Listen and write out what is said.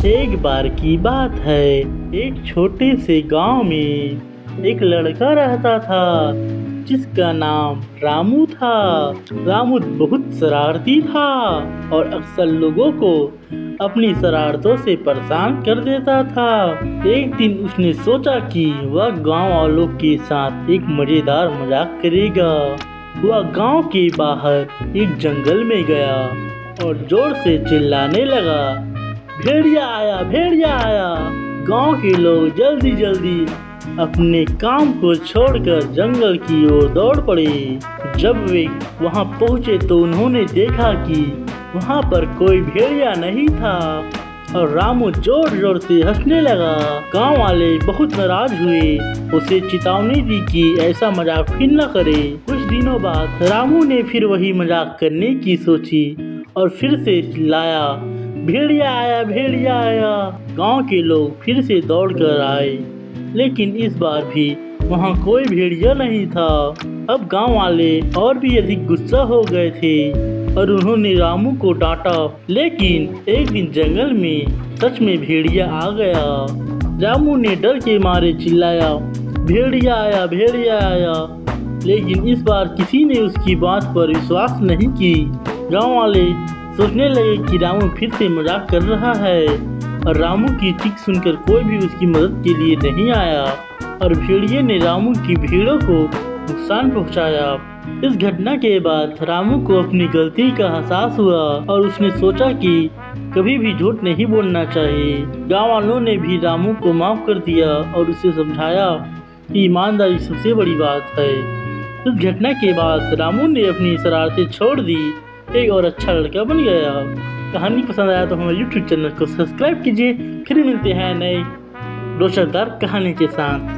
एक बार की बात है, एक छोटे से गांव में एक लड़का रहता था जिसका नाम रामू था। रामू बहुत शरारती था और अक्सर लोगों को अपनी शरारतों से परेशान कर देता था। एक दिन उसने सोचा कि वह गांव वालों के साथ एक मजेदार मजाक करेगा। वह गांव के बाहर एक जंगल में गया और जोर से चिल्लाने लगा, भेड़िया आया, भेड़िया आया। गांव के लोग जल्दी जल्दी अपने काम को छोड़कर जंगल की ओर दौड़ पड़े। जब वे वहां पहुंचे तो उन्होंने देखा कि वहां पर कोई भेड़िया नहीं था और रामू जोर जोर से हंसने लगा। गांव वाले बहुत नाराज हुए, उसे चेतावनी दी कि ऐसा मजाक फिर न करे। कुछ दिनों बाद रामू ने फिर वही मजाक करने की सोची और फिर से चिल्लाया, भेड़िया आया, भेड़िया आया। गांव के लोग फिर से दौड़ कर आए, लेकिन इस बार भी वहां कोई भेड़िया नहीं था। अब गांव वाले और भी अधिक गुस्सा हो गए थे और उन्होंने रामू को डांटा। लेकिन एक दिन जंगल में सच में भेड़िया आ गया। रामू ने डर के मारे चिल्लाया, भेड़िया आया, भेड़िया आया। लेकिन इस बार किसी ने उसकी बात पर विश्वास नहीं की। गांव वाले सोचने लगे कि रामू फिर से मजाक कर रहा है और रामू की चीख सुनकर कोई भी उसकी मदद के लिए नहीं आया और भेड़िए ने रामू की भीड़ों को नुकसान पहुंचाया। इस घटना के बाद रामू को अपनी गलती का एहसास हुआ और उसने सोचा कि कभी भी झूठ नहीं बोलना चाहिए। गांव वालों ने भी रामू को माफ कर दिया और उसे समझाया कि ईमानदारी सबसे बड़ी बात है। इस घटना के बाद रामू ने अपनी शरारतें छोड़ दी, एक और अच्छा लड़का बन गया। कहानी पसंद आया तो हमारे YouTube चैनल को सब्सक्राइब कीजिए। फिर मिलते हैं नए रोचकदार कहानी के साथ।